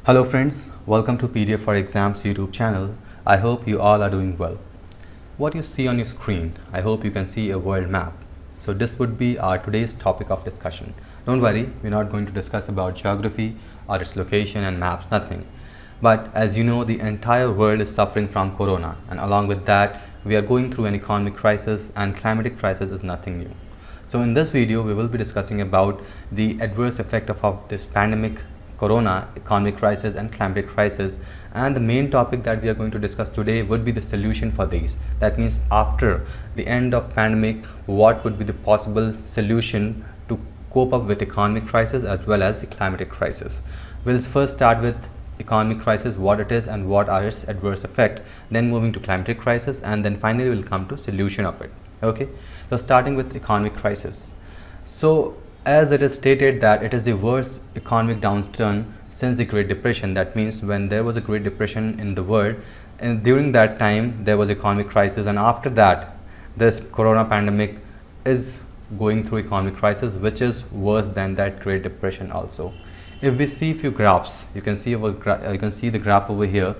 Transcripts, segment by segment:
Hello friends, welcome to PDF for Exams YouTube channel. I hope you all are doing well. What you see on your screen, I hope you can see a world map. So this would be our today's topic of discussion. Don't worry, we're not going to discuss about geography or its location and maps, nothing. But as you know, the entire world is suffering from corona, and along with that, we are going through an economic crisis, and climatic crisis is nothing new. So in this video, we will be discussing about the adverse effect of this pandemic, corona, economic crisis and climatic crisis, and the main topic that we are going to discuss today would be the solution for these. That means after the end of pandemic, what would be the possible solution to cope up with economic crisis as well as the climatic crisis. We'll first start with economic crisis, what it is and what are its adverse effect, then moving to climatic crisis, and then finally we'll come to solution of it. Okay, so starting with economic crisis. So as it is stated that it is the worst economic downturn since the Great Depression. That means when there was a Great Depression in the world, and during that time there was economic crisis, and after that this corona pandemic is going through economic crisis, which is worse than that Great Depression also. If we see few graphs, you can see the graph over here.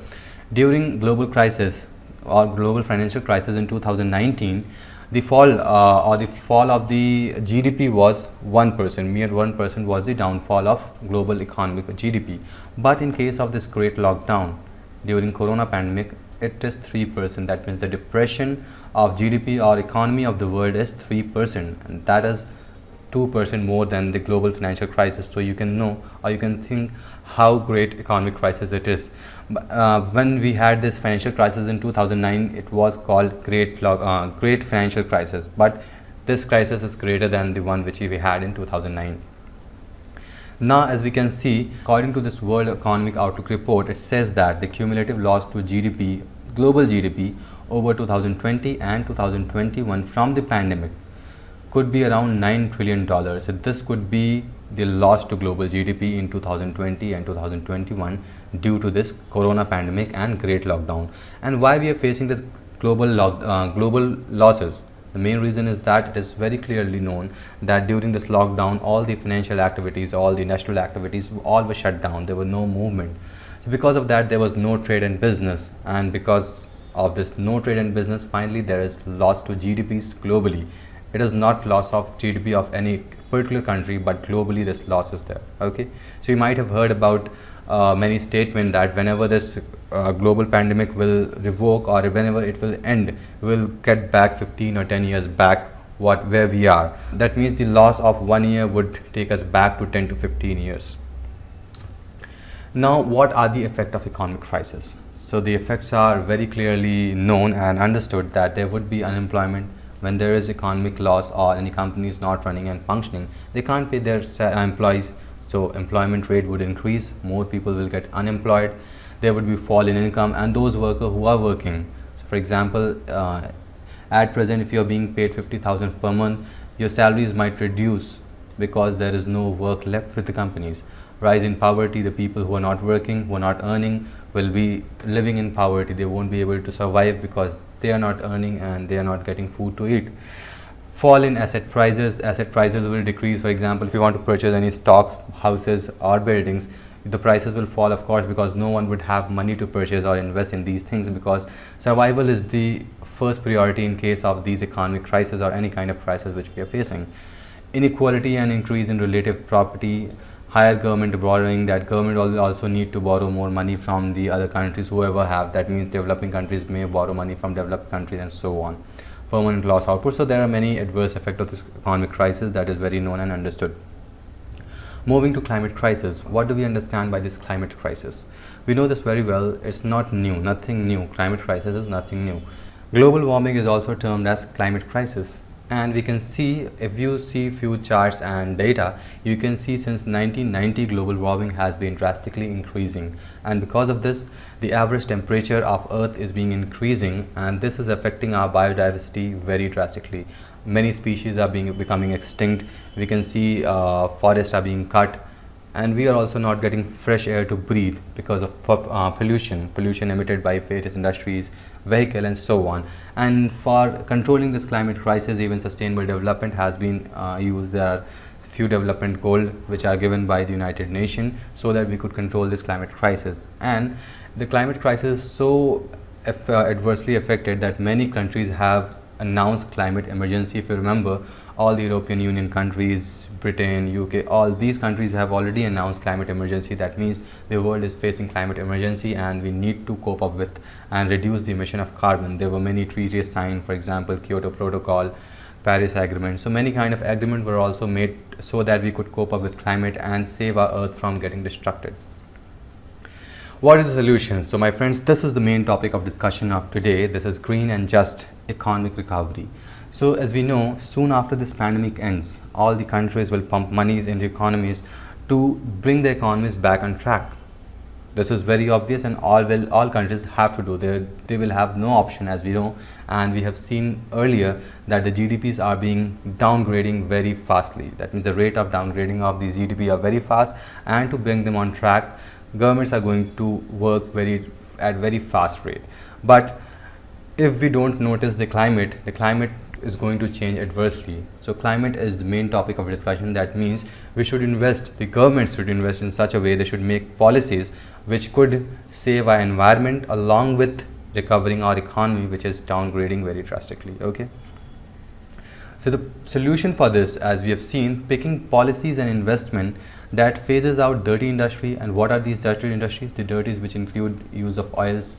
During global crisis or global financial crisis in 2019, the fall of the GDP was 1%. Mere 1% was the downfall of global economic GDP. But in case of this great lockdown during corona pandemic, it is 3%. That means the depression of GDP or economy of the world is 3%, and that is 2% more than the global financial crisis. So you can know, or you can think how great economic crisis it is. When we had this financial crisis in 2009, it was called great financial crisis, but this crisis is greater than the one which we had in 2009. Now, as we can see, according to this World Economic Outlook report, it says that the cumulative loss to GDP, global GDP, over 2020 and 2021 from the pandemic could be around $9 trillion. So this could be the loss to global GDP in 2020 and 2021 due to this corona pandemic and great lockdown. And why we are facing this global losses? The main reason is that it is very clearly known that during this lockdown, all the financial activities, all the industrial activities, all were shut down. There was no movement. So because of that, there was no trade and business, and because of this no trade and business, finally there is loss to GDPs globally. It is not loss of GDP of any particular country, but globally this loss is there. Okay, so you might have heard about many statements that whenever this global pandemic will revoke or whenever it will end, we'll get back 15 or 10 years back where we are. That means the loss of 1 year would take us back to 10 to 15 years. Now, what are the effects of economic crisis? So the effects are very clearly known and understood that there would be unemployment. When there is economic loss or any company is not running and functioning, they can't pay their employees, so employment rate would increase, more people will get unemployed, there would be fall in income, and those workers who are working, so for example, at present if you are being paid 50,000 per month, your salaries might reduce because there is no work left with the companies. Rise in poverty, the people who are not working, who are not earning, will be living in poverty. They won't be able to survive because they are not earning and they are not getting food to eat. Fall in asset prices will decrease. For example, if you want to purchase any stocks, houses or buildings, the prices will fall, of course, because no one would have money to purchase or invest in these things, because survival is the first priority in case of these economic crises or any kind of crisis which we are facing. Inequality and increase in relative property, higher government borrowing, that government will also need to borrow more money from the other countries, whoever have. That means developing countries may borrow money from developed countries and so on. Permanent loss output. So there are many adverse effects of this economic crisis that is very known and understood. Moving to climate crisis. What do we understand by this climate crisis? We know this very well. It's not new, nothing new. Climate crisis is nothing new. Global warming is also termed as climate crisis. And we can see, if you see few charts and data, you can see since 1990 global warming has been drastically increasing, and because of this the average temperature of earth is being increasing, and this is affecting our biodiversity very drastically. Many species are becoming extinct. We can see forests are being cut, and we are also not getting fresh air to breathe because of pollution emitted by various industries, vehicle and so on. And for controlling this climate crisis, even sustainable development has been used. There are few development goals which are given by the United Nations so that we could control this climate crisis. And the climate crisis is so adversely affected that many countries have announced climate emergency. If you remember, all the European Union countries, Britain, UK, all these countries have already announced climate emergency. That means the world is facing climate emergency and we need to cope up with and reduce the emission of carbon. There were many treaties signed, for example, Kyoto Protocol, Paris Agreement. So many kind of agreements were also made so that we could cope up with climate and save our earth from getting destructed. What is the solution? So my friends, this is the main topic of discussion of today. This is green and just economic recovery. So as we know, soon after this pandemic ends, all the countries will pump monies into economies to bring the economies back on track. This is very obvious and all countries have to do. They will have no option, as we know, and we have seen earlier that the GDPs are being downgrading very fastly. That means the rate of downgrading of these GDP are very fast, and to bring them on track, governments are going to work at very fast rate. But if we don't notice the climate is going to change adversely. So climate is the main topic of discussion. That means we should invest, the government should invest in such a way, they should make policies which could save our environment along with recovering our economy, which is downgrading very drastically. Okay. So the solution for this, as we have seen, picking policies and investment that phases out dirty industry. And what are these dirty industries? The dirties which include use of oils,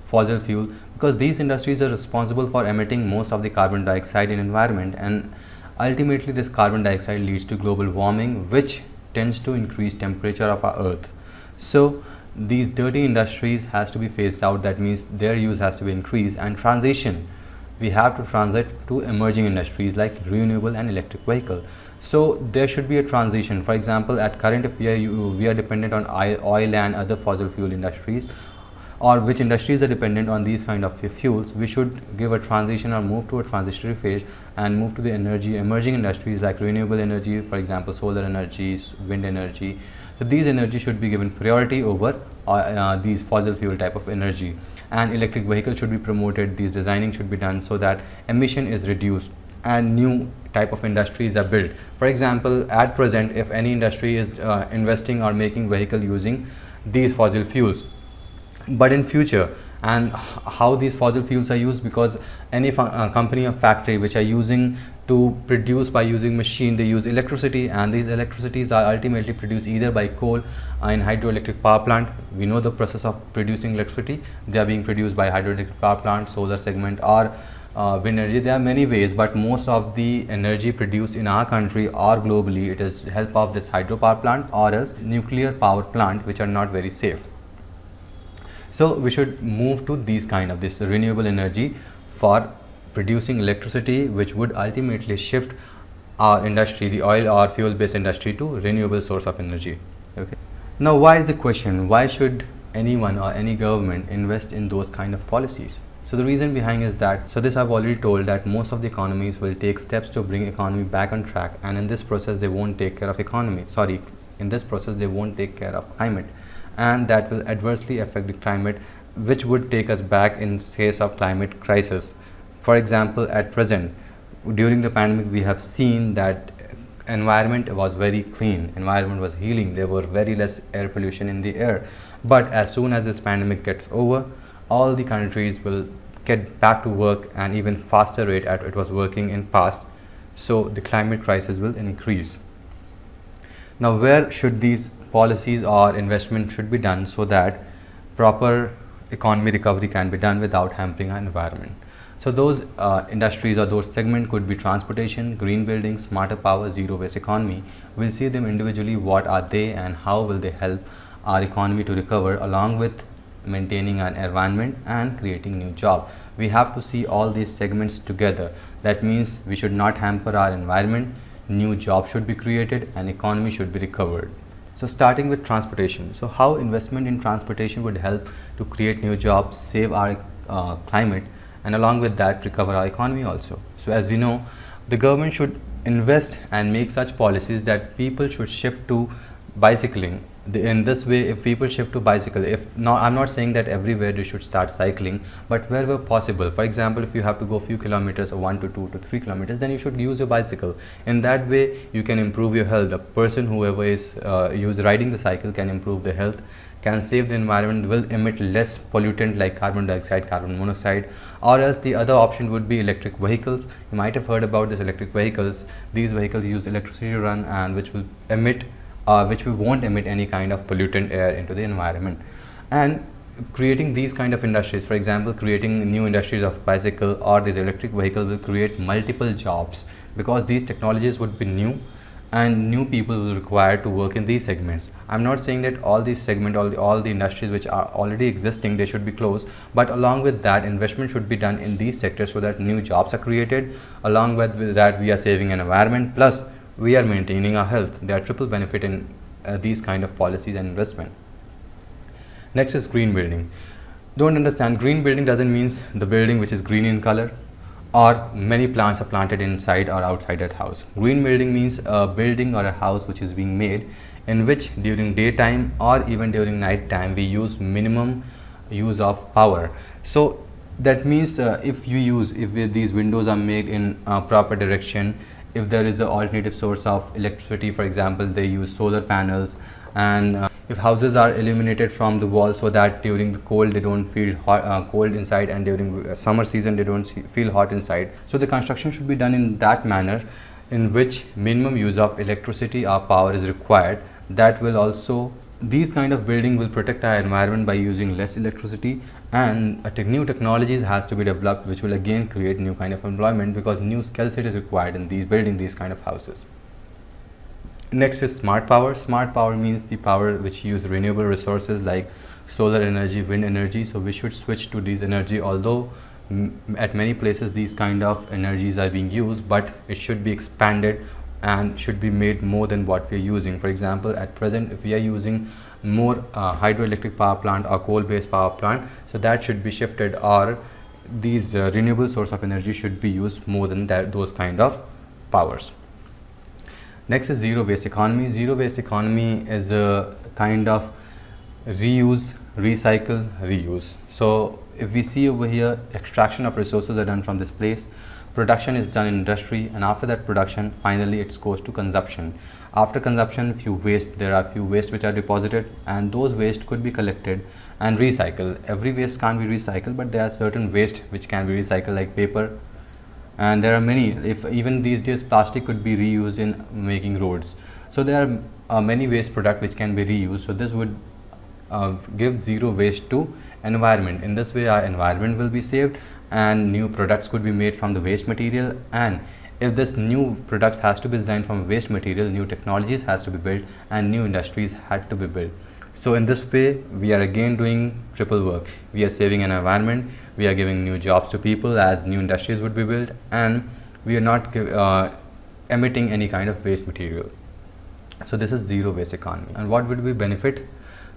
fossil fuel, because these industries are responsible for emitting most of the carbon dioxide in environment, and ultimately this carbon dioxide leads to global warming, which tends to increase temperature of our earth. So these dirty industries has to be phased out. That means their use has to be increased, and transition, we have to transit to emerging industries like renewable and electric vehicle. So there should be a transition. For example, at current, if we are dependent on oil and other fossil fuel industries, or which industries are dependent on these kind of fuels, we should give a transition or move to a transitory phase and move to the emerging industries like renewable energy, for example, solar energy, wind energy. So these energy should be given priority over these fossil fuel type of energy, and electric vehicles should be promoted. These designing should be done so that emission is reduced and new type of industries are built. For example, at present, if any industry is investing or making vehicle using these fossil fuels, but in future, and how these fossil fuels are used, because any company or factory which are using to produce by using machine, they use electricity, and these electricities are ultimately produced either by coal in hydroelectric power plant. We know the process of producing electricity. They are being produced by hydroelectric power plant, solar segment, or wind energy. There are many ways, but most of the energy produced in our country or globally, it is help of this hydropower plant or else nuclear power plant, which are not very safe. So we should move to these kind of this renewable energy for producing electricity, which would ultimately shift our industry, the oil or fuel based industry, to renewable source of energy. Okay. Now, why is the question, why should anyone or any government invest in those kind of policies? So the reason behind is that, so this I've already told, that most of the economies will take steps to bring economy back on track, and in this process they won't take care of in this process they won't take care of climate, and that will adversely affect the climate, which would take us back in case of climate crisis. For example, at present, during the pandemic, we have seen that environment was very clean, environment was healing, there were very less air pollution in the air. But as soon as this pandemic gets over, all the countries will get back to work and even faster rate at it was working in past. So the climate crisis will increase. Now, where should these policies or investment should be done so that proper economy recovery can be done without hampering our environment? So those industries or those segments could be transportation, green buildings, smarter power, zero waste economy. We'll see them individually, what are they and how will they help our economy to recover, along with maintaining an environment and creating new job. We have to see all these segments together. That means we should not hamper our environment, new jobs should be created, and economy should be recovered. So starting with transportation. So how investment in transportation would help to create new jobs, save our climate, and along with that recover our economy also. So as we know, the government should invest and make such policies that people should shift to bicycling In this way, if people shift to bicycle, if not, I'm not saying that everywhere they should start cycling, but wherever possible, for example, if you have to go a few kilometers or 1 to 2 to 3 kilometers, then you should use your bicycle. In that way you can improve your health. The person whoever is riding the cycle can improve their health, can save the environment, will emit less pollutant like carbon dioxide, carbon monoxide. Or else the other option would be electric vehicles. You might have heard about this electric vehicles. These vehicles use electricity to run, and which won't emit any kind of pollutant air into the environment. And creating these kind of industries, for example, creating new industries of bicycle or these electric vehicles, will create multiple jobs, because these technologies would be new and new people will require to work in these segments. I'm not saying that all these segments, all the industries which are already existing, they should be closed, but along with that, investment should be done in these sectors so that new jobs are created. Along with that, we are saving an environment, plus we are maintaining our health. There are triple benefit in these kind of policies and investment. Next is green building. Don't understand, green building doesn't mean the building which is green in color or many plants are planted inside or outside that house. Green building means a building or a house which is being made in which during daytime or even during night time we use minimum use of power. So that means if these windows are made in a proper direction, if there is an alternative source of electricity, for example, they use solar panels, and if houses are illuminated from the wall so that during the cold they don't feel cold inside, and during summer season they don't feel hot inside. So the construction should be done in that manner in which minimum use of electricity or power is required. That will also, these kind of building will protect our environment by using less electricity, and new technologies has to be developed which will again create new kind of employment, because new skill set is required in building these kind of houses. Next is smart power. Smart power means the power which use renewable resources like solar energy, wind energy. So we should switch to these energy, although at many places these kind of energies are being used, but it should be expanded and should be made more than what we are using. For example, at present if we are using more hydroelectric power plant or coal based power plant, so that should be shifted, or these renewable source of energy should be used more than those kind of powers. Next is zero waste economy. Zero waste economy is a kind of reuse, recycle, reuse. So if we see over here, extraction of resources are done from this place, production is done in industry, and after that production finally it goes to consumption. After consumption, there are few waste which are deposited, and those waste could be collected and recycled. Every waste can't be recycled, but there are certain waste which can be recycled, like paper, and there are many. If even these days plastic could be reused in making roads. So there are many waste products which can be reused. So this would give zero waste to environment. In this way our environment will be saved, and new products could be made from the waste material. And if this new products has to be designed from waste material, new technologies has to be built and new industries had to be built. So in this way we are again doing triple work. We are saving an environment, we are giving new jobs to people as new industries would be built, and we are not emitting any kind of waste material. So this is zero waste economy. And what would be benefit?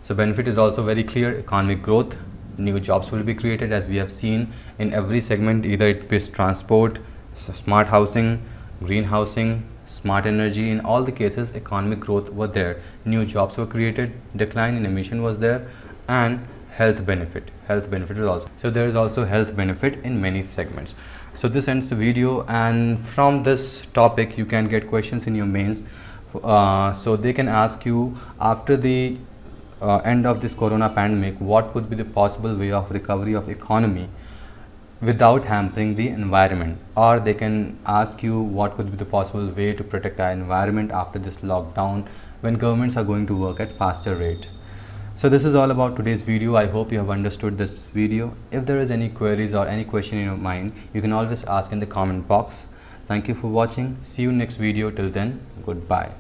So benefit is also very clear: economic growth, new jobs will be created, as we have seen in every segment, either it is transport, smart housing, green housing, smart energy. In all the cases economic growth were there, new jobs were created, decline in emission was there, and health benefit is also. So there is also health benefit in many segments. So this ends the video, and from this topic you can get questions in your mains. So they can ask you, after the end of this corona pandemic, what could be the possible way of recovery of economy without hampering the environment, or they can ask you what could be the possible way to protect our environment after this lockdown, when governments are going to work at faster rate. So this is all about today's video. I hope you have understood this video. If there is any queries or any question in your mind, you can always ask in the comment box. Thank you for watching. See you next video. Till then, goodbye.